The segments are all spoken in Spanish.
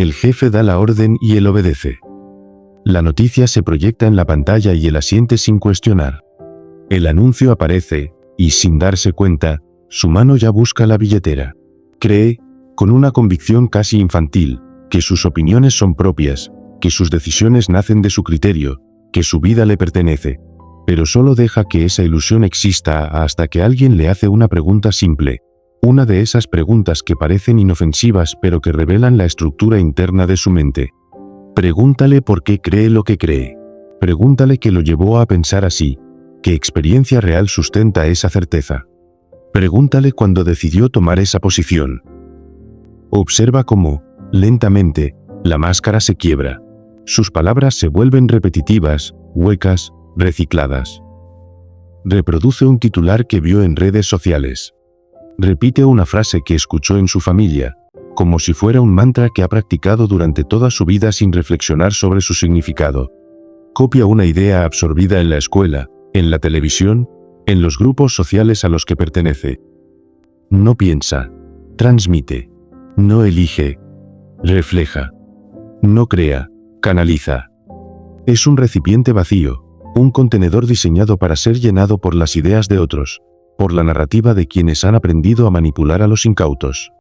El jefe da la orden y él obedece. La noticia se proyecta en la pantalla y él asiente sin cuestionar. El anuncio aparece, y sin darse cuenta, su mano ya busca la billetera. Cree, con una convicción casi infantil, que sus opiniones son propias, que sus decisiones nacen de su criterio, que su vida le pertenece. Pero solo deja que esa ilusión exista hasta que alguien le hace una pregunta simple. Una de esas preguntas que parecen inofensivas pero que revelan la estructura interna de su mente. Pregúntale por qué cree lo que cree. Pregúntale qué lo llevó a pensar así. ¿Qué experiencia real sustenta esa certeza? Pregúntale cuándo decidió tomar esa posición. Observa cómo, lentamente, la máscara se quiebra. Sus palabras se vuelven repetitivas, huecas, recicladas. Reproduce un titular que vio en redes sociales. Repite una frase que escuchó en su familia, como si fuera un mantra que ha practicado durante toda su vida sin reflexionar sobre su significado. Copia una idea absorbida en la escuela, en la televisión, en los grupos sociales a los que pertenece. No piensa, transmite, no elige, refleja, no crea, canaliza. Es un recipiente vacío, un contenedor diseñado para ser llenado por las ideas de otros, por la narrativa de quienes han aprendido a manipular a los incautos.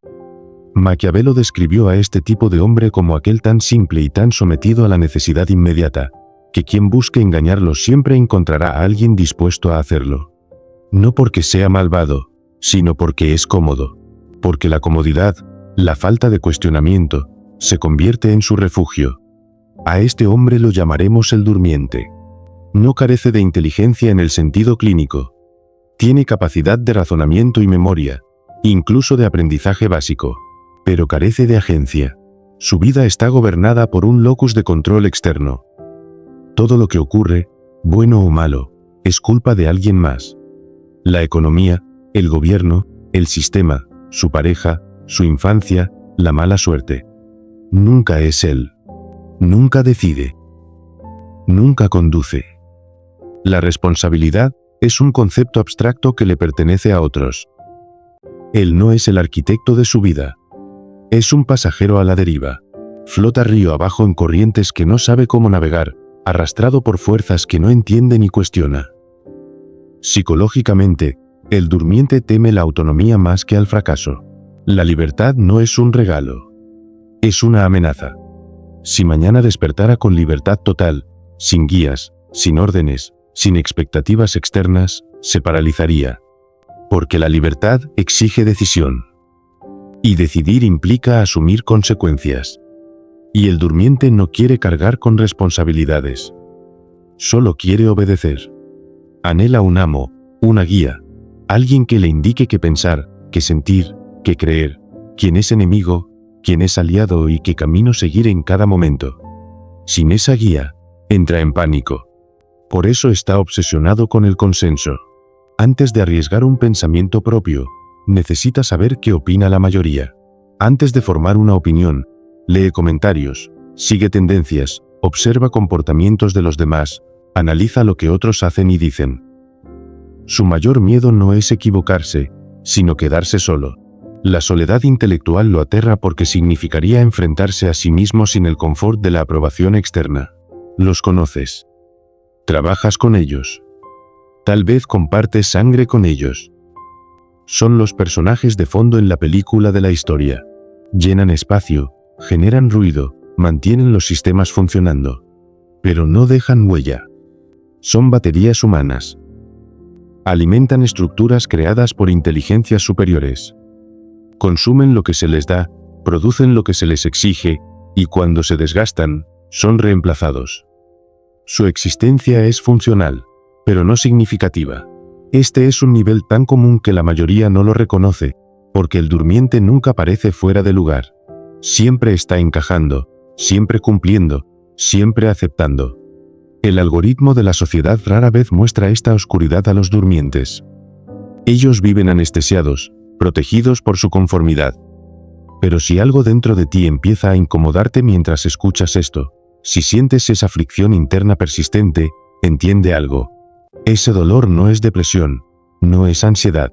Maquiavelo describió a este tipo de hombre como aquel tan simple y tan sometido a la necesidad inmediata, que quien busque engañarlo siempre encontrará a alguien dispuesto a hacerlo. No porque sea malvado, sino porque es cómodo, porque la comodidad, la falta de cuestionamiento, se convierte en su refugio. A este hombre lo llamaremos el durmiente. No carece de inteligencia en el sentido clínico. Tiene capacidad de razonamiento y memoria, incluso de aprendizaje básico, pero carece de agencia. Su vida está gobernada por un locus de control externo. Todo lo que ocurre, bueno o malo, es culpa de alguien más. La economía, el gobierno, el sistema, su pareja, su infancia, la mala suerte. Nunca es él. Nunca decide. Nunca conduce. La responsabilidad es un concepto abstracto que le pertenece a otros. Él no es el arquitecto de su vida. Es un pasajero a la deriva. Flota río abajo en corrientes que no sabe cómo navegar, arrastrado por fuerzas que no entiende ni cuestiona. Psicológicamente, el durmiente teme la autonomía más que al fracaso. La libertad no es un regalo. Es una amenaza. Si mañana despertara con libertad total, sin guías, sin órdenes, sin expectativas externas, se paralizaría. Porque la libertad exige decisión. Y decidir implica asumir consecuencias. Y el durmiente no quiere cargar con responsabilidades. Solo quiere obedecer. Anhela un amo, una guía, alguien que le indique qué pensar, qué sentir, qué creer, quién es enemigo, quién es aliado y qué camino seguir en cada momento. Sin esa guía, entra en pánico. Por eso está obsesionado con el consenso. Antes de arriesgar un pensamiento propio, necesita saber qué opina la mayoría. Antes de formar una opinión, lee comentarios, sigue tendencias, observa comportamientos de los demás, analiza lo que otros hacen y dicen. Su mayor miedo no es equivocarse, sino quedarse solo. La soledad intelectual lo aterra porque significaría enfrentarse a sí mismo sin el confort de la aprobación externa. Los conoces. Trabajas con ellos. Tal vez compartes sangre con ellos. Son los personajes de fondo en la película de la historia. Llenan espacio, generan ruido, mantienen los sistemas funcionando. Pero no dejan huella. Son baterías humanas. Alimentan estructuras creadas por inteligencias superiores. Consumen lo que se les da, producen lo que se les exige, y cuando se desgastan, son reemplazados. Su existencia es funcional, pero no significativa. Este es un nivel tan común que la mayoría no lo reconoce, porque el durmiente nunca parece fuera de lugar. Siempre está encajando, siempre cumpliendo, siempre aceptando. El algoritmo de la sociedad rara vez muestra esta oscuridad a los durmientes. Ellos viven anestesiados, protegidos por su conformidad. Pero si algo dentro de ti empieza a incomodarte mientras escuchas esto, si sientes esa fricción interna persistente, entiende algo. Ese dolor no es depresión, no es ansiedad.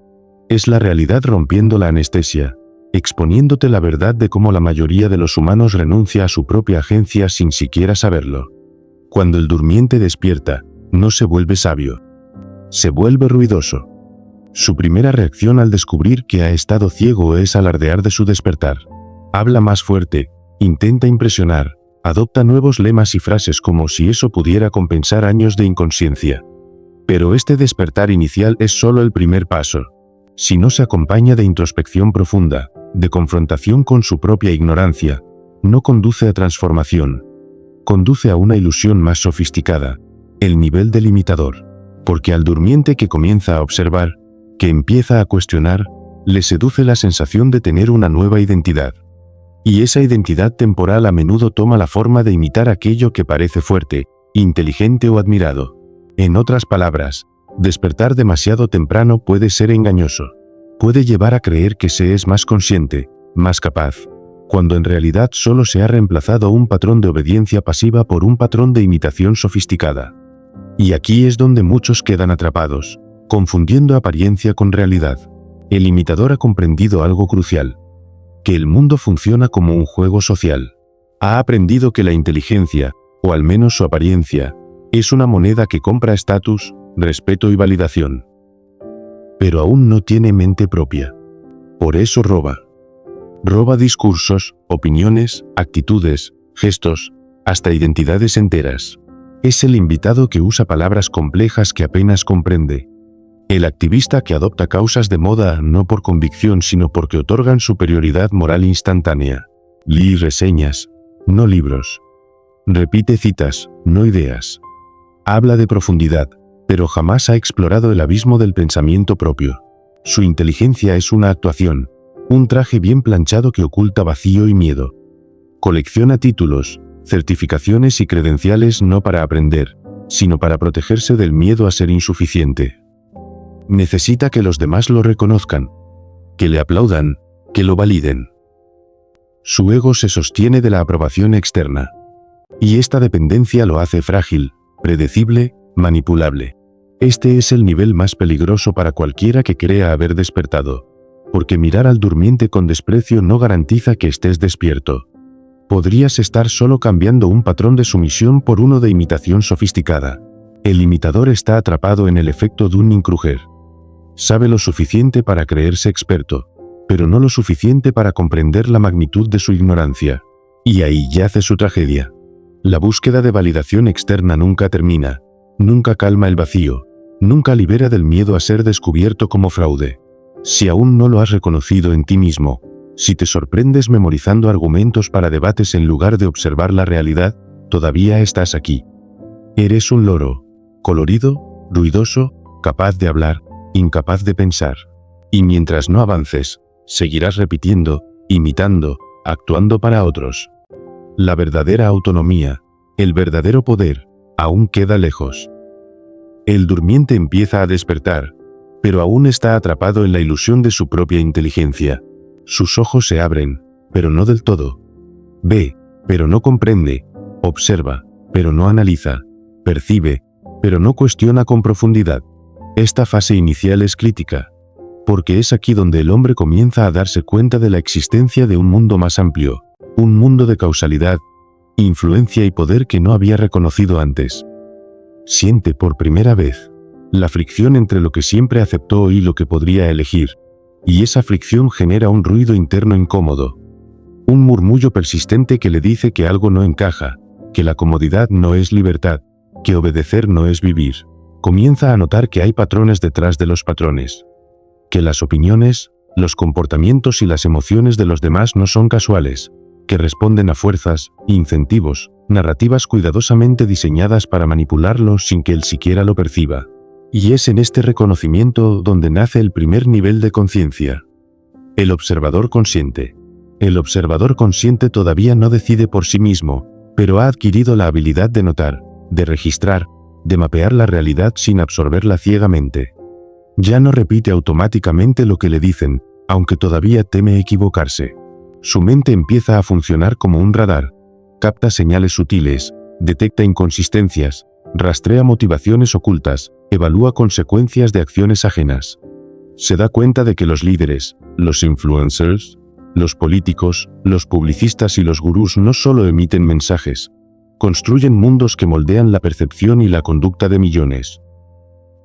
Es la realidad rompiendo la anestesia. exponiéndote la verdad de cómo la mayoría de los humanos renuncia a su propia agencia sin siquiera saberlo. Cuando el durmiente despierta, no se vuelve sabio. Se vuelve ruidoso. Su primera reacción al descubrir que ha estado ciego es alardear de su despertar. Habla más fuerte, intenta impresionar, adopta nuevos lemas y frases como si eso pudiera compensar años de inconsciencia. Pero este despertar inicial es solo el primer paso. Si no se acompaña de introspección profunda, de confrontación con su propia ignorancia, no conduce a transformación. Conduce a una ilusión más sofisticada, el nivel del imitador. Porque al durmiente que comienza a observar, que empieza a cuestionar, le seduce la sensación de tener una nueva identidad. Y esa identidad temporal a menudo toma la forma de imitar aquello que parece fuerte, inteligente o admirado. En otras palabras, despertar demasiado temprano puede ser engañoso. Puede llevar a creer que se es más consciente, más capaz, cuando en realidad solo se ha reemplazado un patrón de obediencia pasiva por un patrón de imitación sofisticada. Y aquí es donde muchos quedan atrapados, confundiendo apariencia con realidad. El imitador ha comprendido algo crucial: que el mundo funciona como un juego social. Ha aprendido que la inteligencia, o al menos su apariencia, es una moneda que compra estatus, respeto y validación. Pero aún no tiene mente propia. Por eso roba. Roba discursos, opiniones, actitudes, gestos, hasta identidades enteras. Es el invitado que usa palabras complejas que apenas comprende. El activista que adopta causas de moda no por convicción sino porque otorgan superioridad moral instantánea. Lee reseñas, no libros. Repite citas, no ideas. Habla de profundidad, pero jamás ha explorado el abismo del pensamiento propio. Su inteligencia es una actuación, un traje bien planchado que oculta vacío y miedo. Colecciona títulos, certificaciones y credenciales no para aprender, sino para protegerse del miedo a ser insuficiente. Necesita que los demás lo reconozcan, que le aplaudan, que lo validen. Su ego se sostiene de la aprobación externa. Y esta dependencia lo hace frágil, predecible, manipulable. Este es el nivel más peligroso para cualquiera que crea haber despertado. Porque mirar al durmiente con desprecio no garantiza que estés despierto. Podrías estar solo cambiando un patrón de sumisión por uno de imitación sofisticada. El imitador está atrapado en el efecto Dunning-Kruger. Sabe lo suficiente para creerse experto, pero no lo suficiente para comprender la magnitud de su ignorancia. Y ahí yace su tragedia. La búsqueda de validación externa nunca termina, nunca calma el vacío, nunca libera del miedo a ser descubierto como fraude. Si aún no lo has reconocido en ti mismo, si te sorprendes memorizando argumentos para debates en lugar de observar la realidad, todavía estás aquí. Eres un loro, colorido, ruidoso, capaz de hablar, incapaz de pensar. Y mientras no avances, seguirás repitiendo, imitando, actuando para otros. La verdadera autonomía, el verdadero poder, aún queda lejos. El durmiente empieza a despertar, pero aún está atrapado en la ilusión de su propia inteligencia. Sus ojos se abren, pero no del todo. Ve, pero no comprende. Observa, pero no analiza. Percibe, pero no cuestiona con profundidad. Esta fase inicial es crítica, porque es aquí donde el hombre comienza a darse cuenta de la existencia de un mundo más amplio, un mundo de causalidad, influencia y poder que no había reconocido antes. Siente por primera vez la fricción entre lo que siempre aceptó y lo que podría elegir, y esa fricción genera un ruido interno incómodo, un murmullo persistente que le dice que algo no encaja, que la comodidad no es libertad, que obedecer no es vivir. Comienza a notar que hay patrones detrás de los patrones, que las opiniones, los comportamientos y las emociones de los demás no son casuales, que responden a fuerzas, incentivos, narrativas cuidadosamente diseñadas para manipularlo sin que él siquiera lo perciba. Y es en este reconocimiento donde nace el primer nivel de conciencia. El observador consciente. El observador consciente todavía no decide por sí mismo, pero ha adquirido la habilidad de notar, de registrar, de mapear la realidad sin absorberla ciegamente. Ya no repite automáticamente lo que le dicen, aunque todavía teme equivocarse. Su mente empieza a funcionar como un radar. Capta señales sutiles, detecta inconsistencias, rastrea motivaciones ocultas, evalúa consecuencias de acciones ajenas. Se da cuenta de que los líderes, los influencers, Los políticos, los publicistas y los gurús no solo emiten mensajes, construyen mundos que moldean la percepción y la conducta de millones.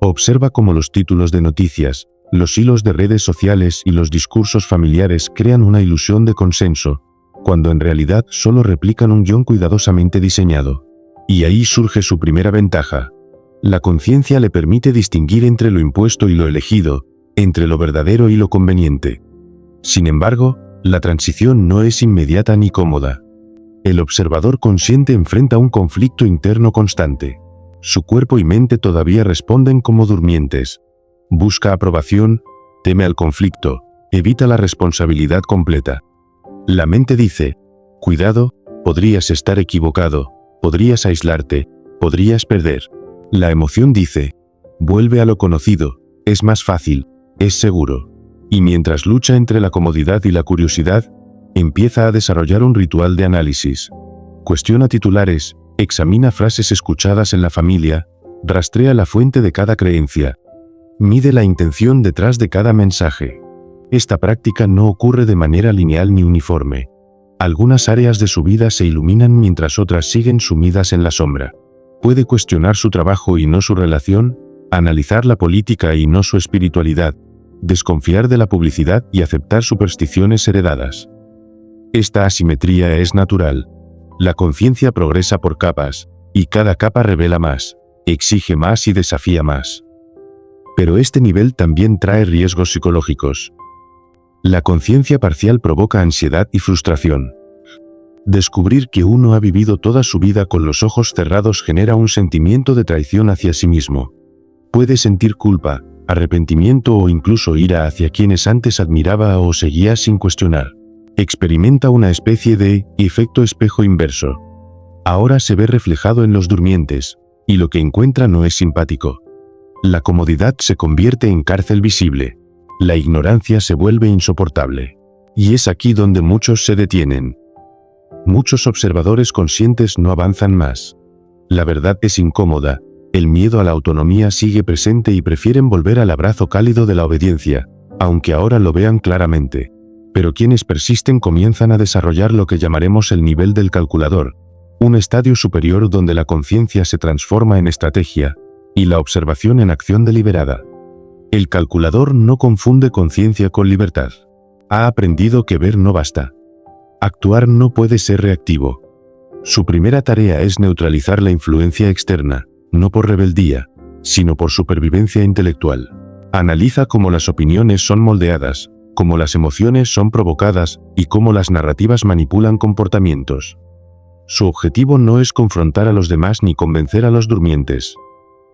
Observa cómo los títulos de noticias, los hilos de redes sociales y los discursos familiares crean una ilusión de consenso, cuando en realidad solo replican un guión cuidadosamente diseñado. Y ahí surge su primera ventaja. La conciencia le permite distinguir entre lo impuesto y lo elegido, entre lo verdadero y lo conveniente. Sin embargo, la transición no es inmediata ni cómoda. El observador consciente enfrenta un conflicto interno constante. Su cuerpo y mente todavía responden como durmientes. Busca aprobación, teme al conflicto, evita la responsabilidad completa. La mente dice, cuidado, podrías estar equivocado, podrías aislarte, podrías perder. La emoción dice, vuelve a lo conocido, es más fácil, es seguro. Y mientras lucha entre la comodidad y la curiosidad, empieza a desarrollar un ritual de análisis. Cuestiona titulares, examina frases escuchadas en la familia, rastrea la fuente de cada creencia. Mide la intención detrás de cada mensaje. Esta práctica no ocurre de manera lineal ni uniforme. Algunas áreas de su vida se iluminan mientras otras siguen sumidas en la sombra. Puede cuestionar su trabajo y no su relación, analizar la política y no su espiritualidad, desconfiar de la publicidad y aceptar supersticiones heredadas. Esta asimetría es natural. La conciencia progresa por capas, y cada capa revela más, exige más y desafía más. Pero este nivel también trae riesgos psicológicos. La conciencia parcial provoca ansiedad y frustración. Descubrir que uno ha vivido toda su vida con los ojos cerrados genera un sentimiento de traición hacia sí mismo. Puede sentir culpa, arrepentimiento o incluso ira hacia quienes antes admiraba o seguía sin cuestionar. Experimenta una especie de efecto espejo inverso. Ahora se ve reflejado en los durmientes, y lo que encuentra no es simpático. La comodidad se convierte en cárcel visible. La ignorancia se vuelve insoportable. Y es aquí donde muchos se detienen. Muchos observadores conscientes no avanzan más. La verdad es incómoda, el miedo a la autonomía sigue presente y prefieren volver al abrazo cálido de la obediencia, aunque ahora lo vean claramente. Pero quienes persisten comienzan a desarrollar lo que llamaremos el nivel del calculador, un estadio superior donde la conciencia se transforma en estrategia, y la observación en acción deliberada. El calculador no confunde conciencia con libertad. Ha aprendido que ver no basta. Actuar no puede ser reactivo. Su primera tarea es neutralizar la influencia externa, no por rebeldía, sino por supervivencia intelectual. Analiza cómo las opiniones son moldeadas, cómo las emociones son provocadas y cómo las narrativas manipulan comportamientos. Su objetivo no es confrontar a los demás ni convencer a los durmientes.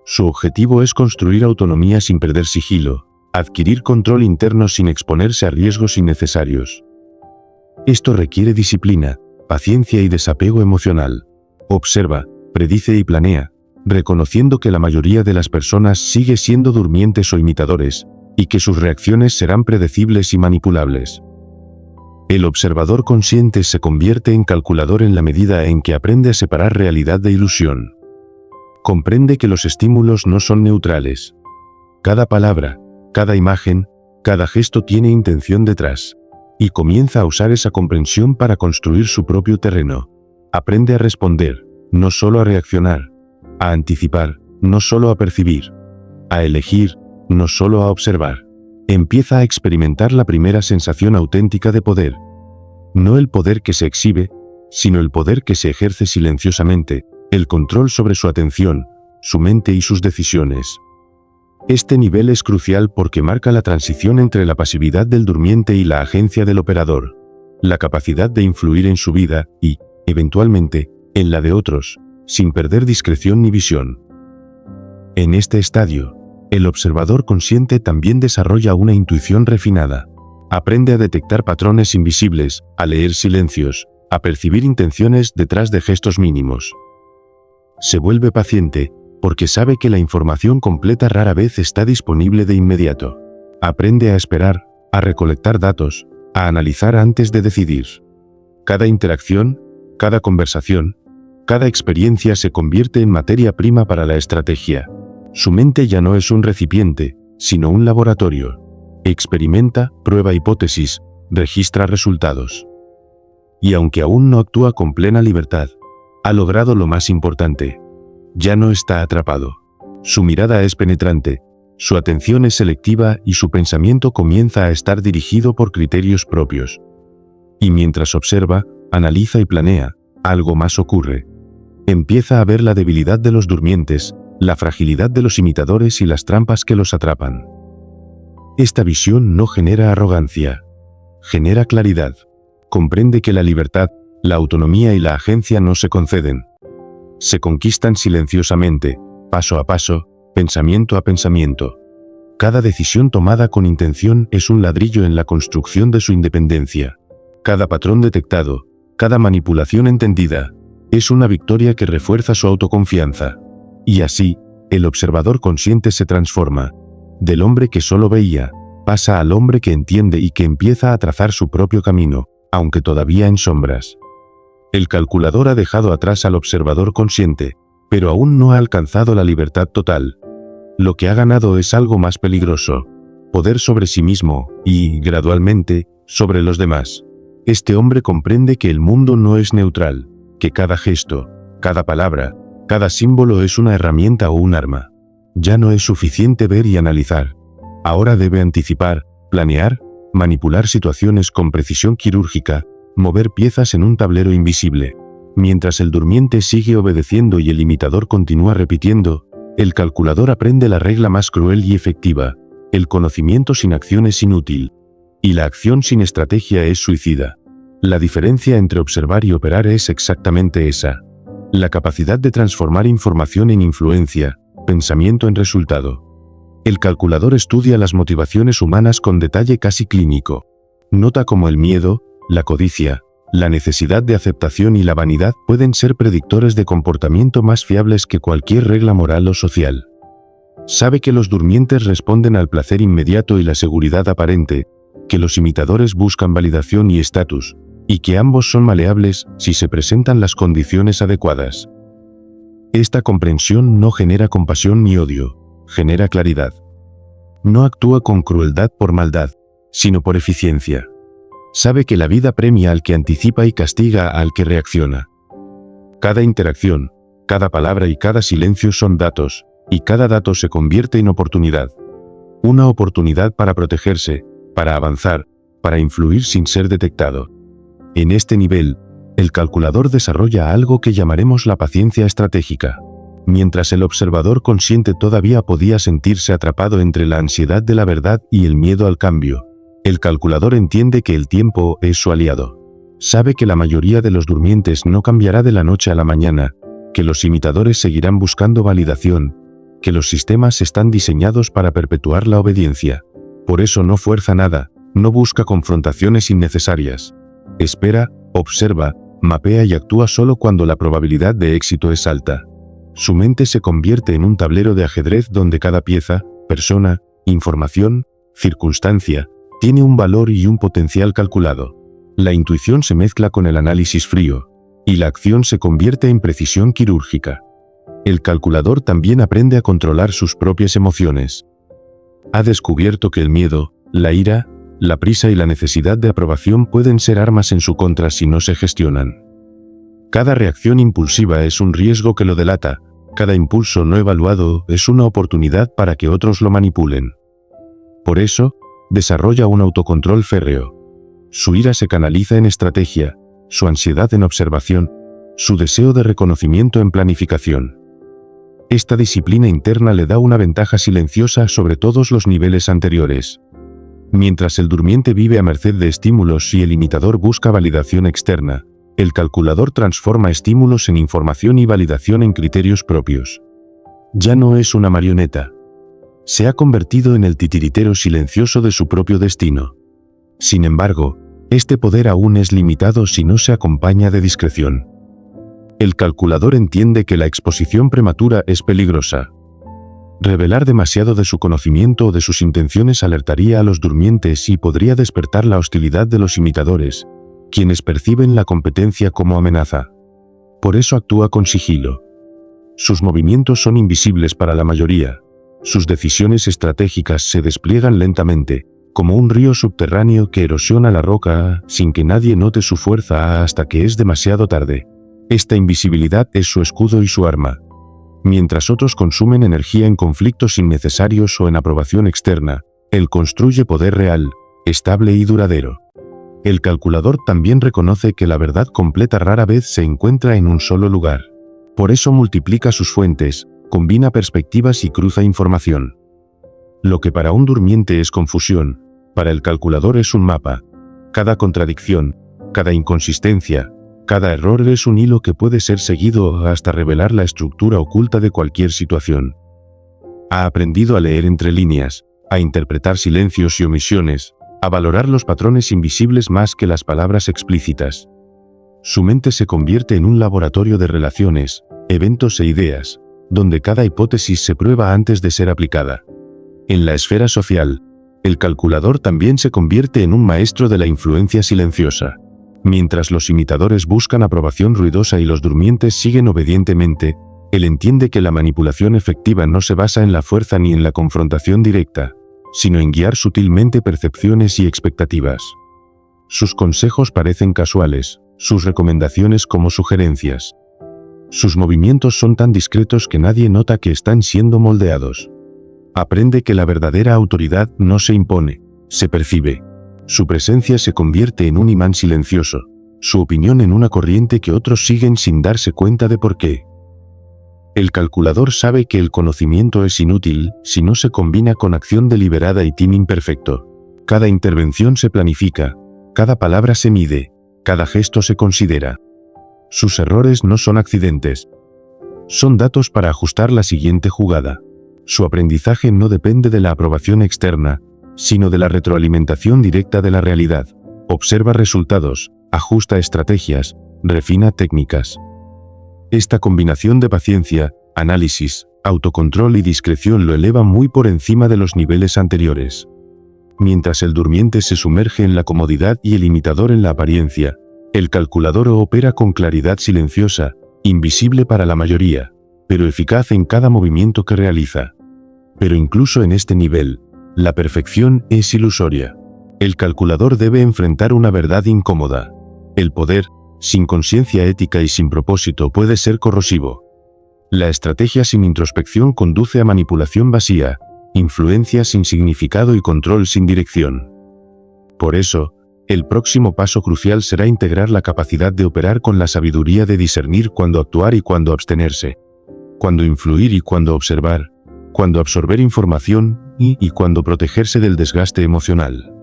Su objetivo es construir autonomía sin perder sigilo, adquirir control interno sin exponerse a riesgos innecesarios. Esto requiere disciplina, paciencia y desapego emocional. Observa, predice y planea, reconociendo que la mayoría de las personas sigue siendo durmientes o imitadores, y que sus reacciones serán predecibles y manipulables. El observador consciente se convierte en calculador en la medida en que aprende a separar realidad de ilusión. Comprende que los estímulos no son neutrales. Cada palabra, cada imagen, cada gesto tiene intención detrás. Y comienza a usar esa comprensión para construir su propio terreno. Aprende a responder, no solo a reaccionar. A anticipar, no solo a percibir. A elegir, no solo a observar. Empieza a experimentar la primera sensación auténtica de poder. No el poder que se exhibe, sino el poder que se ejerce silenciosamente, el control sobre su atención, su mente y sus decisiones. Este nivel es crucial porque marca la transición entre la pasividad del durmiente y la agencia del operador, la capacidad de influir en su vida y, eventualmente, en la de otros, sin perder discreción ni visión. En este estadio, el observador consciente también desarrolla una intuición refinada. Aprende a detectar patrones invisibles, a leer silencios, a percibir intenciones detrás de gestos mínimos. Se vuelve paciente, porque sabe que la información completa rara vez está disponible de inmediato. Aprende a esperar, a recolectar datos, a analizar antes de decidir. Cada interacción, cada conversación, cada experiencia se convierte en materia prima para la estrategia. Su mente ya no es un recipiente, sino un laboratorio. Experimenta, prueba hipótesis, registra resultados. Y aunque aún no actúa con plena libertad, ha logrado lo más importante. Ya no está atrapado. Su mirada es penetrante, su atención es selectiva y su pensamiento comienza a estar dirigido por criterios propios. Y mientras observa, analiza y planea, algo más ocurre. Empieza a ver la debilidad de los durmientes, la fragilidad de los imitadores y las trampas que los atrapan. Esta visión no genera arrogancia, genera claridad. Comprende que la libertad, la autonomía y la agencia no se conceden. Se conquistan silenciosamente, paso a paso, pensamiento a pensamiento. Cada decisión tomada con intención es un ladrillo en la construcción de su independencia. Cada patrón detectado, cada manipulación entendida, es una victoria que refuerza su autoconfianza. Y así, el observador consciente se transforma. Del hombre que solo veía, pasa al hombre que entiende y que empieza a trazar su propio camino, aunque todavía en sombras. El calculador ha dejado atrás al observador consciente, pero aún no ha alcanzado la libertad total. Lo que ha ganado es algo más peligroso: poder sobre sí mismo y, gradualmente, sobre los demás. Este hombre comprende que el mundo no es neutral, que cada gesto, cada palabra, cada símbolo es una herramienta o un arma. Ya no es suficiente ver y analizar. Ahora debe anticipar, planear, manipular situaciones con precisión quirúrgica, mover piezas en un tablero invisible. Mientras el durmiente sigue obedeciendo y el imitador continúa repitiendo, el calculador aprende la regla más cruel y efectiva: el conocimiento sin acción es inútil, y la acción sin estrategia es suicida. La diferencia entre observar y operar es exactamente esa: la capacidad de transformar información en influencia, pensamiento en resultado. El calculador estudia las motivaciones humanas con detalle casi clínico. Nota cómo el miedo, la codicia, la necesidad de aceptación y la vanidad pueden ser predictores de comportamiento más fiables que cualquier regla moral o social. Sabe que los durmientes responden al placer inmediato y la seguridad aparente, que los imitadores buscan validación y estatus, y que ambos son maleables si se presentan las condiciones adecuadas. Esta comprensión no genera compasión ni odio, genera claridad. No actúa con crueldad por maldad, sino por eficiencia. Sabe que la vida premia al que anticipa y castiga al que reacciona. Cada interacción, cada palabra y cada silencio son datos, y cada dato se convierte en oportunidad. Una oportunidad para protegerse, para avanzar, para influir sin ser detectado. En este nivel, el calculador desarrolla algo que llamaremos la paciencia estratégica. Mientras el observador consciente todavía podía sentirse atrapado entre la ansiedad de la verdad y el miedo al cambio, el calculador entiende que el tiempo es su aliado. Sabe que la mayoría de los durmientes no cambiará de la noche a la mañana, que los imitadores seguirán buscando validación, que los sistemas están diseñados para perpetuar la obediencia. Por eso no fuerza nada, no busca confrontaciones innecesarias. Espera, observa, mapea y actúa solo cuando la probabilidad de éxito es alta. Su mente se convierte en un tablero de ajedrez donde cada pieza, persona, información, circunstancia, tiene un valor y un potencial calculado. La intuición se mezcla con el análisis frío, y la acción se convierte en precisión quirúrgica. El calculador también aprende a controlar sus propias emociones. Ha descubierto que el miedo, la ira, la prisa y la necesidad de aprobación pueden ser armas en su contra si no se gestionan. Cada reacción impulsiva es un riesgo que lo delata, cada impulso no evaluado es una oportunidad para que otros lo manipulen. Por eso, desarrolla un autocontrol férreo. Su ira se canaliza en estrategia, su ansiedad en observación, su deseo de reconocimiento en planificación. Esta disciplina interna le da una ventaja silenciosa sobre todos los niveles anteriores. Mientras el durmiente vive a merced de estímulos y el imitador busca validación externa, el calculador transforma estímulos en información y validación en criterios propios. Ya no es una marioneta. Se ha convertido en el titiritero silencioso de su propio destino. Sin embargo, este poder aún es limitado si no se acompaña de discreción. El calculador entiende que la exposición prematura es peligrosa. Revelar demasiado de su conocimiento o de sus intenciones alertaría a los durmientes y podría despertar la hostilidad de los imitadores, quienes perciben la competencia como amenaza. Por eso actúa con sigilo. Sus movimientos son invisibles para la mayoría. Sus decisiones estratégicas se despliegan lentamente, como un río subterráneo que erosiona la roca sin que nadie note su fuerza hasta que es demasiado tarde. Esta invisibilidad es su escudo y su arma. Mientras otros consumen energía en conflictos innecesarios o en aprobación externa, él construye poder real, estable y duradero. El calculador también reconoce que la verdad completa rara vez se encuentra en un solo lugar. Por eso multiplica sus fuentes, combina perspectivas y cruza información. Lo que para un durmiente es confusión, para el calculador es un mapa. Cada contradicción, cada inconsistencia, cada error es un hilo que puede ser seguido hasta revelar la estructura oculta de cualquier situación. Ha aprendido a leer entre líneas, a interpretar silencios y omisiones, a valorar los patrones invisibles más que las palabras explícitas. Su mente se convierte en un laboratorio de relaciones, eventos e ideas, donde cada hipótesis se prueba antes de ser aplicada. En la esfera social, el calculador también se convierte en un maestro de la influencia silenciosa. Mientras los imitadores buscan aprobación ruidosa y los durmientes siguen obedientemente, él entiende que la manipulación efectiva no se basa en la fuerza ni en la confrontación directa, sino en guiar sutilmente percepciones y expectativas. Sus consejos parecen casuales, sus recomendaciones como sugerencias. Sus movimientos son tan discretos que nadie nota que están siendo moldeados. Aprende que la verdadera autoridad no se impone, se percibe. Su presencia se convierte en un imán silencioso, su opinión en una corriente que otros siguen sin darse cuenta de por qué. El calculador sabe que el conocimiento es inútil si no se combina con acción deliberada y timing perfecto. Cada intervención se planifica, cada palabra se mide, cada gesto se considera. Sus errores no son accidentes. Son datos para ajustar la siguiente jugada. Su aprendizaje no depende de la aprobación externa, sino de la retroalimentación directa de la realidad. Observa resultados, ajusta estrategias, refina técnicas. Esta combinación de paciencia, análisis, autocontrol y discreción lo eleva muy por encima de los niveles anteriores. Mientras el durmiente se sumerge en la comodidad y el imitador en la apariencia, el calculador opera con claridad silenciosa, invisible para la mayoría, pero eficaz en cada movimiento que realiza. Pero incluso en este nivel, la perfección es ilusoria. El calculador debe enfrentar una verdad incómoda. El poder, sin conciencia ética y sin propósito, puede ser corrosivo. La estrategia sin introspección conduce a manipulación vacía, influencia sin significado y control sin dirección. Por eso, el próximo paso crucial será integrar la capacidad de operar con la sabiduría de discernir cuándo actuar y cuándo abstenerse, cuándo influir y cuándo observar, cuándo absorber información y cuándo protegerse del desgaste emocional.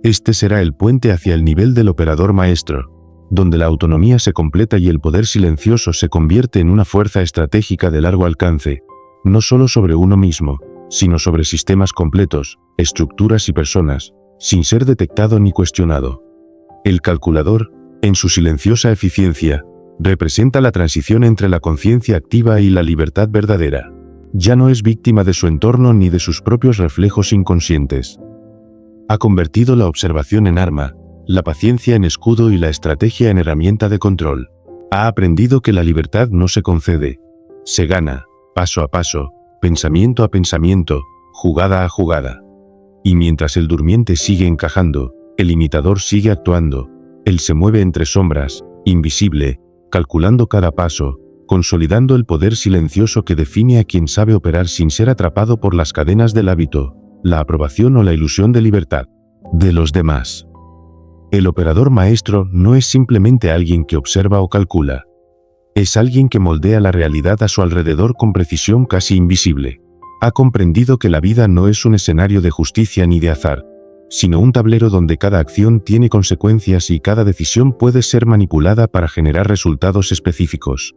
Este será el puente hacia el nivel del operador maestro, donde la autonomía se completa y el poder silencioso se convierte en una fuerza estratégica de largo alcance, no solo sobre uno mismo, sino sobre sistemas completos, estructuras y personas, sin ser detectado ni cuestionado. El calculador, en su silenciosa eficiencia, representa la transición entre la conciencia activa y la libertad verdadera. Ya no es víctima de su entorno ni de sus propios reflejos inconscientes. Ha convertido la observación en arma, la paciencia en escudo y la estrategia en herramienta de control. Ha aprendido que la libertad no se concede, se gana, paso a paso, pensamiento a pensamiento, jugada a jugada. Y mientras el durmiente sigue encajando, el imitador sigue actuando. Él se mueve entre sombras, invisible, calculando cada paso, consolidando el poder silencioso que define a quien sabe operar sin ser atrapado por las cadenas del hábito, la aprobación o la ilusión de libertad de los demás. El operador maestro no es simplemente alguien que observa o calcula. Es alguien que moldea la realidad a su alrededor con precisión casi invisible. Ha comprendido que la vida no es un escenario de justicia ni de azar, sino un tablero donde cada acción tiene consecuencias y cada decisión puede ser manipulada para generar resultados específicos.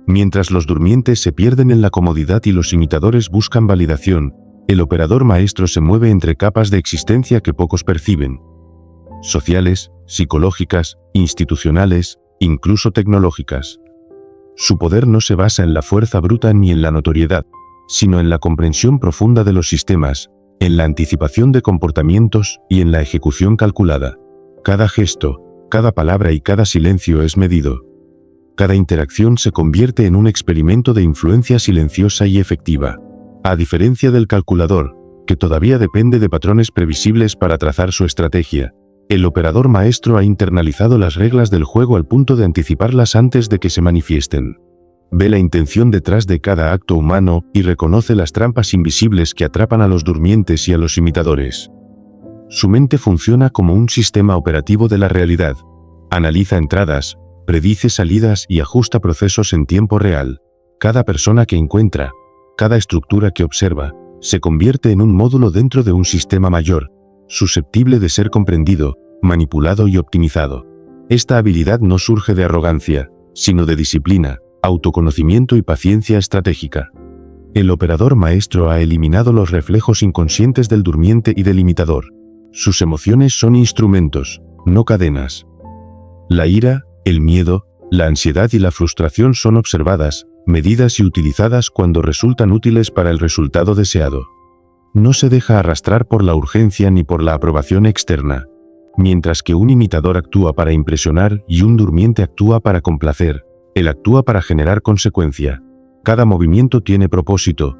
Mientras los durmientes se pierden en la comodidad y los imitadores buscan validación, el operador maestro se mueve entre capas de existencia que pocos perciben. Sociales, psicológicas, institucionales, incluso tecnológicas. Su poder no se basa en la fuerza bruta ni en la notoriedad, sino en la comprensión profunda de los sistemas, en la anticipación de comportamientos y en la ejecución calculada. Cada gesto, cada palabra y cada silencio es medido. Cada interacción se convierte en un experimento de influencia silenciosa y efectiva. A diferencia del calculador, que todavía depende de patrones previsibles para trazar su estrategia. El operador maestro ha internalizado las reglas del juego al punto de anticiparlas antes de que se manifiesten. Ve la intención detrás de cada acto humano y reconoce las trampas invisibles que atrapan a los durmientes y a los imitadores. Su mente funciona como un sistema operativo de la realidad. Analiza entradas, predice salidas y ajusta procesos en tiempo real. Cada persona que encuentra, cada estructura que observa, se convierte en un módulo dentro de un sistema mayor, susceptible de ser comprendido, manipulado y optimizado. Esta habilidad no surge de arrogancia, sino de disciplina, autoconocimiento y paciencia estratégica. El operador maestro ha eliminado los reflejos inconscientes del durmiente y del imitador. Sus emociones son instrumentos, no cadenas. La ira, el miedo, la ansiedad y la frustración son observadas, medidas y utilizadas cuando resultan útiles para el resultado deseado. No se deja arrastrar por la urgencia ni por la aprobación externa. Mientras que un imitador actúa para impresionar y un durmiente actúa para complacer, él actúa para generar consecuencia. Cada movimiento tiene propósito,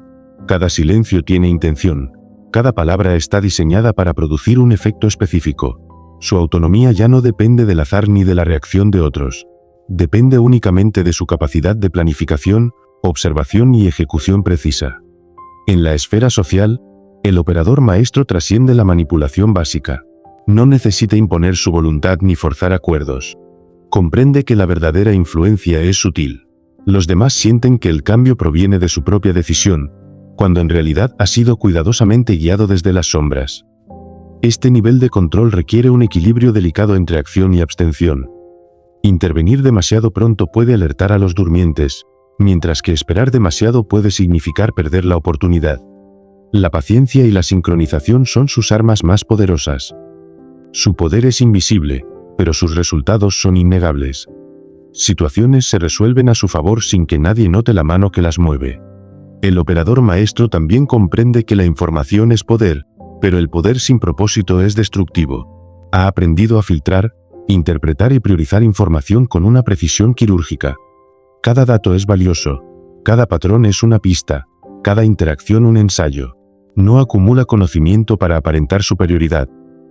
cada silencio tiene intención, cada palabra está diseñada para producir un efecto específico. Su autonomía ya no depende del azar ni de la reacción de otros. Depende únicamente de su capacidad de planificación, observación y ejecución precisa. En la esfera social, el operador maestro trasciende la manipulación básica. No necesita imponer su voluntad ni forzar acuerdos. Comprende que la verdadera influencia es sutil. Los demás sienten que el cambio proviene de su propia decisión, cuando en realidad ha sido cuidadosamente guiado desde las sombras. Este nivel de control requiere un equilibrio delicado entre acción y abstención. Intervenir demasiado pronto puede alertar a los durmientes, mientras que esperar demasiado puede significar perder la oportunidad. La paciencia y la sincronización son sus armas más poderosas. Su poder es invisible, pero sus resultados son innegables. Situaciones se resuelven a su favor sin que nadie note la mano que las mueve. El operador maestro también comprende que la información es poder, pero el poder sin propósito es destructivo. Ha aprendido a filtrar, interpretar y priorizar información con una precisión quirúrgica. Cada dato es valioso, cada patrón es una pista, cada interacción un ensayo. No acumula conocimiento para aparentar superioridad,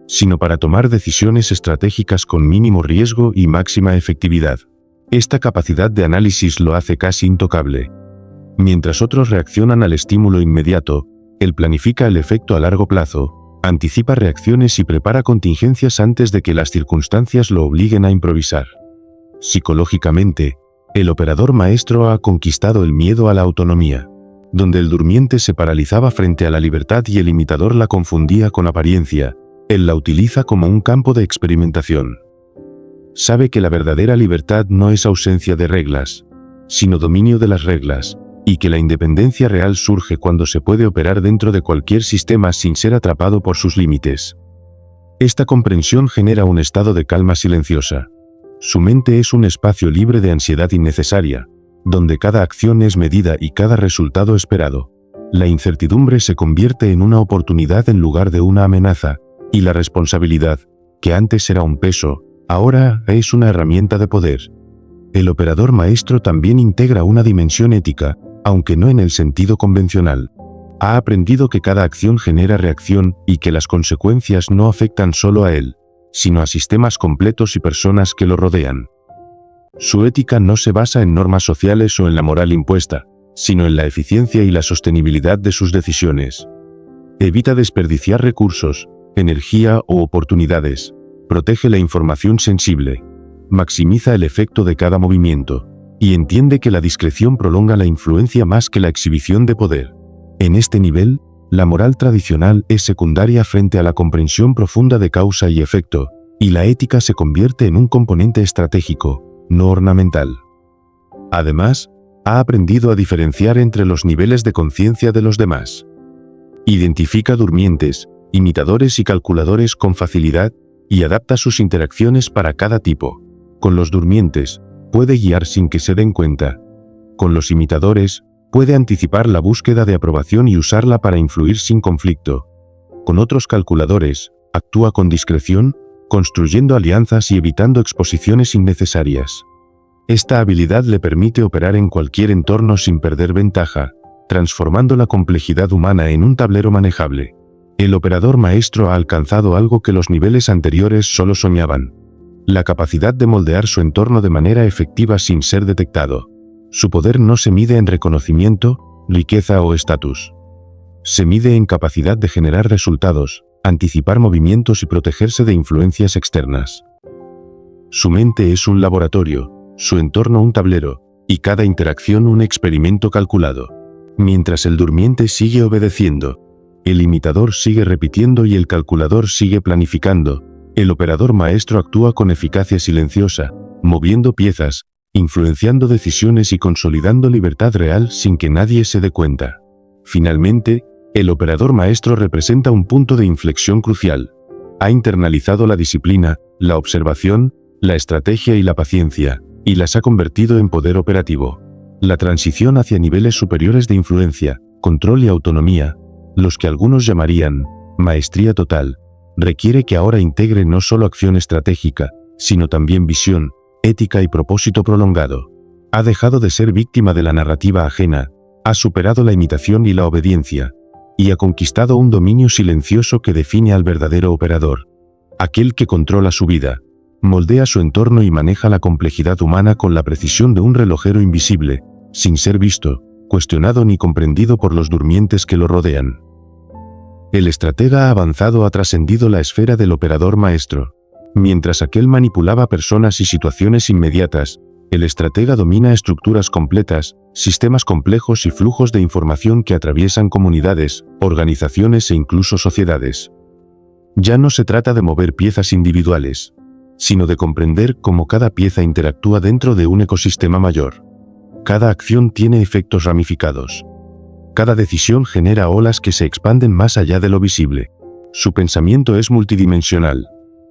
sino para tomar decisiones estratégicas con mínimo riesgo y máxima efectividad. Esta capacidad de análisis lo hace casi intocable. Mientras otros reaccionan al estímulo inmediato, él planifica el efecto a largo plazo, anticipa reacciones y prepara contingencias antes de que las circunstancias lo obliguen a improvisar. Psicológicamente, el operador maestro ha conquistado el miedo a la autonomía. Donde el durmiente se paralizaba frente a la libertad y el imitador la confundía con apariencia, él la utiliza como un campo de experimentación. Sabe que la verdadera libertad no es ausencia de reglas, sino dominio de las reglas, y que la independencia real surge cuando se puede operar dentro de cualquier sistema sin ser atrapado por sus límites. Esta comprensión genera un estado de calma silenciosa. Su mente es un espacio libre de ansiedad innecesaria, donde cada acción es medida y cada resultado esperado. La incertidumbre se convierte en una oportunidad en lugar de una amenaza, y la responsabilidad, que antes era un peso, ahora es una herramienta de poder. El operador maestro también integra una dimensión ética, aunque no en el sentido convencional. Ha aprendido que cada acción genera reacción y que las consecuencias no afectan solo a él, sino a sistemas completos y personas que lo rodean. Su ética no se basa en normas sociales o en la moral impuesta, sino en la eficiencia y la sostenibilidad de sus decisiones. Evita desperdiciar recursos, energía o oportunidades, protege la información sensible, maximiza el efecto de cada movimiento, y entiende que la discreción prolonga la influencia más que la exhibición de poder. En este nivel, la moral tradicional es secundaria frente a la comprensión profunda de causa y efecto, y la ética se convierte en un componente estratégico, no ornamental. Además, ha aprendido a diferenciar entre los niveles de conciencia de los demás. Identifica durmientes, imitadores y calculadores con facilidad, y adapta sus interacciones para cada tipo. Con los durmientes, puede guiar sin que se den cuenta. Con los imitadores, puede anticipar la búsqueda de aprobación y usarla para influir sin conflicto. Con otros calculadores, actúa con discreción, construyendo alianzas y evitando exposiciones innecesarias. Esta habilidad le permite operar en cualquier entorno sin perder ventaja, transformando la complejidad humana en un tablero manejable. El operador maestro ha alcanzado algo que los niveles anteriores solo soñaban: la capacidad de moldear su entorno de manera efectiva sin ser detectado. Su poder no se mide en reconocimiento, riqueza o estatus. Se mide en capacidad de generar resultados, anticipar movimientos y protegerse de influencias externas. Su mente es un laboratorio, su entorno un tablero, y cada interacción un experimento calculado. Mientras el durmiente sigue obedeciendo, el imitador sigue repitiendo y el calculador sigue planificando, el operador maestro actúa con eficacia silenciosa, moviendo piezas, influenciando decisiones y consolidando libertad real sin que nadie se dé cuenta. Finalmente, el operador maestro representa un punto de inflexión crucial. Ha internalizado la disciplina, la observación, la estrategia y la paciencia, y las ha convertido en poder operativo. La transición hacia niveles superiores de influencia, control y autonomía, los que algunos llamarían maestría total, requiere que ahora integre no solo acción estratégica, sino también visión, ética y propósito prolongado. Ha dejado de ser víctima de la narrativa ajena, ha superado la imitación y la obediencia, y ha conquistado un dominio silencioso que define al verdadero operador. Aquel que controla su vida, moldea su entorno y maneja la complejidad humana con la precisión de un relojero invisible, sin ser visto, cuestionado ni comprendido por los durmientes que lo rodean. El estratega avanzado ha trascendido la esfera del operador maestro. Mientras aquel manipulaba personas y situaciones inmediatas, el estratega domina estructuras completas, sistemas complejos y flujos de información que atraviesan comunidades, organizaciones e incluso sociedades. Ya no se trata de mover piezas individuales, sino de comprender cómo cada pieza interactúa dentro de un ecosistema mayor. Cada acción tiene efectos ramificados. Cada decisión genera olas que se expanden más allá de lo visible. Su pensamiento es multidimensional.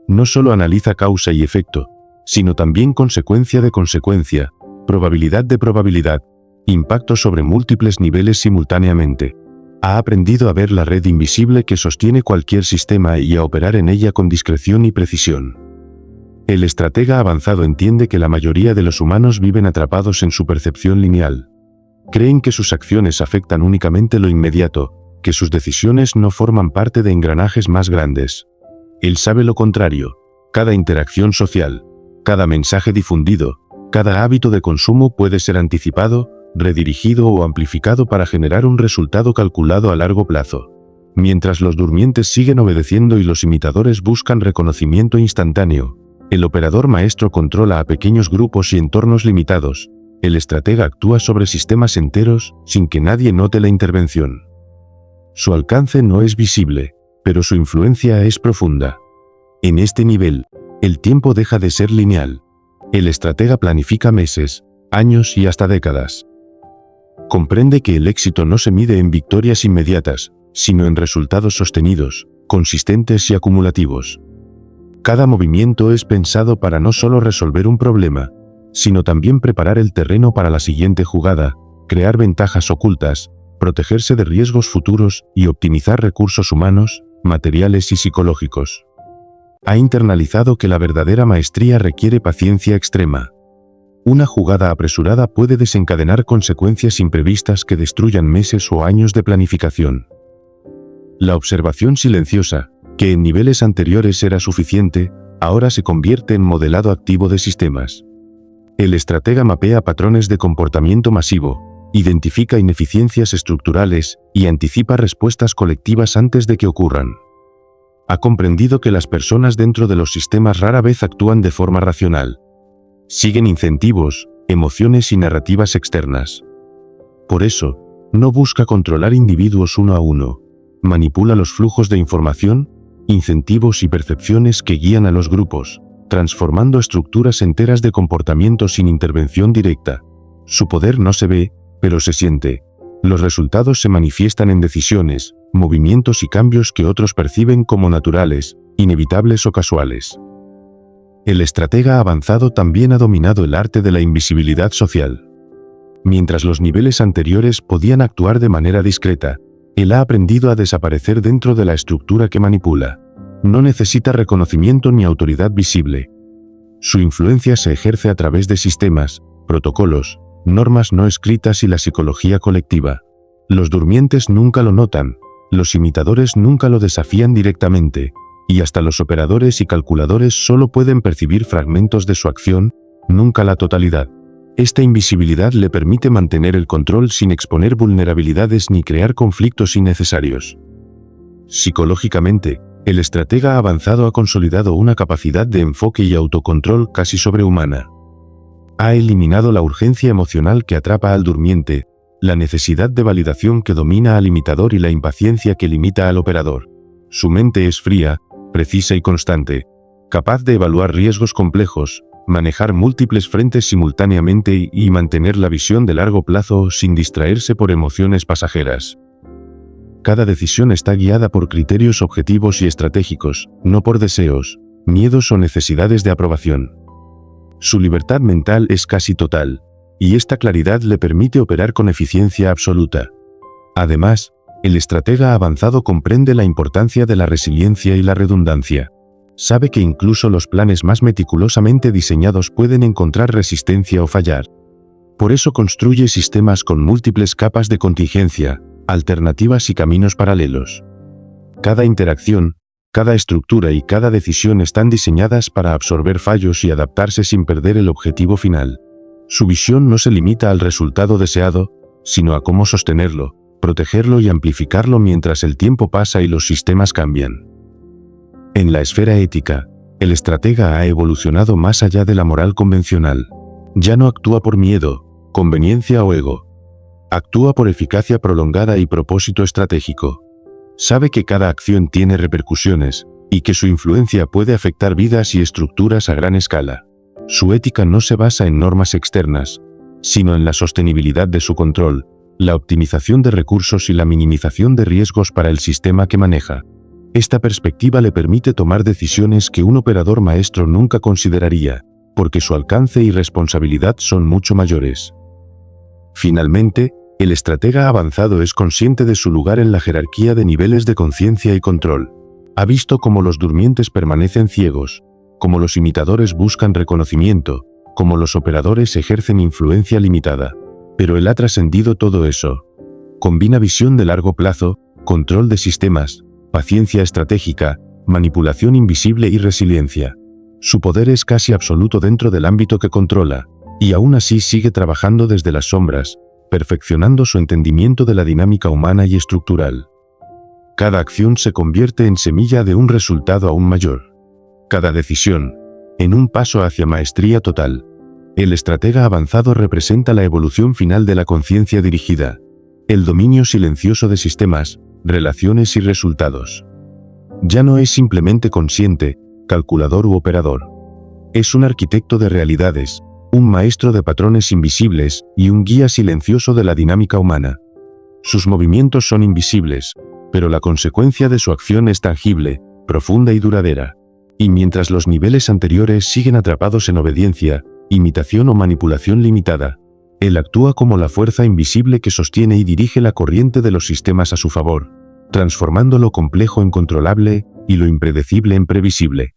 No solo analiza causa y efecto, sino también consecuencia de consecuencia, probabilidad de probabilidad, impacto sobre múltiples niveles simultáneamente. Ha aprendido a ver la red invisible que sostiene cualquier sistema y a operar en ella con discreción y precisión. El estratega avanzado entiende que la mayoría de los humanos viven atrapados en su percepción lineal. Creen que sus acciones afectan únicamente lo inmediato, que sus decisiones no forman parte de engranajes más grandes. Él sabe lo contrario. Cada interacción social, cada mensaje difundido, cada hábito de consumo puede ser anticipado, redirigido o amplificado para generar un resultado calculado a largo plazo. Mientras los durmientes siguen obedeciendo y los imitadores buscan reconocimiento instantáneo, el operador maestro controla a pequeños grupos y entornos limitados. El estratega actúa sobre sistemas enteros sin que nadie note la intervención. Su alcance no es visible, pero su influencia es profunda. En este nivel, el tiempo deja de ser lineal. El estratega planifica meses, años y hasta décadas. Comprende que el éxito no se mide en victorias inmediatas, sino en resultados sostenidos, consistentes y acumulativos. Cada movimiento es pensado para no solo resolver un problema, sino también preparar el terreno para la siguiente jugada, crear ventajas ocultas, protegerse de riesgos futuros y optimizar recursos humanos, materiales y psicológicos. Ha internalizado que la verdadera maestría requiere paciencia extrema. Una jugada apresurada puede desencadenar consecuencias imprevistas que destruyan meses o años de planificación. La observación silenciosa, que en niveles anteriores era suficiente, ahora se convierte en modelado activo de sistemas. El estratega mapea patrones de comportamiento masivo, identifica ineficiencias estructurales y anticipa respuestas colectivas antes de que ocurran. Ha comprendido que las personas dentro de los sistemas rara vez actúan de forma racional. Siguen incentivos, emociones y narrativas externas. Por eso, no busca controlar individuos uno a uno. Manipula los flujos de información, incentivos y percepciones que guían a los grupos, transformando estructuras enteras de comportamiento sin intervención directa. Su poder no se ve, pero se siente. Los resultados se manifiestan en decisiones, movimientos y cambios que otros perciben como naturales, inevitables o casuales. El estratega avanzado también ha dominado el arte de la invisibilidad social. Mientras los niveles anteriores podían actuar de manera discreta, él ha aprendido a desaparecer dentro de la estructura que manipula. No necesita reconocimiento ni autoridad visible. Su influencia se ejerce a través de sistemas, protocolos, normas no escritas y la psicología colectiva. Los durmientes nunca lo notan. Los imitadores nunca lo desafían directamente, y hasta los operadores y calculadores solo pueden percibir fragmentos de su acción, nunca la totalidad. Esta invisibilidad le permite mantener el control sin exponer vulnerabilidades ni crear conflictos innecesarios. Psicológicamente, el estratega avanzado ha consolidado una capacidad de enfoque y autocontrol casi sobrehumana. Ha eliminado la urgencia emocional que atrapa al durmiente, la necesidad de validación que domina al imitador y la impaciencia que limita al operador. Su mente es fría, precisa y constante, capaz de evaluar riesgos complejos, manejar múltiples frentes simultáneamente y mantener la visión de largo plazo sin distraerse por emociones pasajeras. Cada decisión está guiada por criterios objetivos y estratégicos, no por deseos, miedos o necesidades de aprobación. Su libertad mental es casi total, y esta claridad le permite operar con eficiencia absoluta. Además, el estratega avanzado comprende la importancia de la resiliencia y la redundancia. Sabe que incluso los planes más meticulosamente diseñados pueden encontrar resistencia o fallar. Por eso construye sistemas con múltiples capas de contingencia, alternativas y caminos paralelos. Cada interacción, cada estructura y cada decisión están diseñadas para absorber fallos y adaptarse sin perder el objetivo final. Su visión no se limita al resultado deseado, sino a cómo sostenerlo, protegerlo y amplificarlo mientras el tiempo pasa y los sistemas cambian. En la esfera ética, el estratega ha evolucionado más allá de la moral convencional. Ya no actúa por miedo, conveniencia o ego. Actúa por eficacia prolongada y propósito estratégico. Sabe que cada acción tiene repercusiones, y que su influencia puede afectar vidas y estructuras a gran escala. Su ética no se basa en normas externas, sino en la sostenibilidad de su control, la optimización de recursos y la minimización de riesgos para el sistema que maneja. Esta perspectiva le permite tomar decisiones que un operador maestro nunca consideraría, porque su alcance y responsabilidad son mucho mayores. Finalmente, el estratega avanzado es consciente de su lugar en la jerarquía de niveles de conciencia y control. Ha visto cómo los durmientes permanecen ciegos, cómo los imitadores buscan reconocimiento, cómo los operadores ejercen influencia limitada. Pero él ha trascendido todo eso. Combina visión de largo plazo, control de sistemas, paciencia estratégica, manipulación invisible y resiliencia. Su poder es casi absoluto dentro del ámbito que controla, y aún así sigue trabajando desde las sombras, perfeccionando su entendimiento de la dinámica humana y estructural. Cada acción se convierte en semilla de un resultado aún mayor. Cada decisión, en un paso hacia maestría total. El estratega avanzado representa la evolución final de la conciencia dirigida, el dominio silencioso de sistemas, relaciones y resultados. Ya no es simplemente consciente, calculador u operador. Es un arquitecto de realidades, un maestro de patrones invisibles y un guía silencioso de la dinámica humana. Sus movimientos son invisibles, pero la consecuencia de su acción es tangible, profunda y duradera. Y mientras los niveles anteriores siguen atrapados en obediencia, imitación o manipulación limitada, él actúa como la fuerza invisible que sostiene y dirige la corriente de los sistemas a su favor, transformando lo complejo en controlable y lo impredecible en previsible.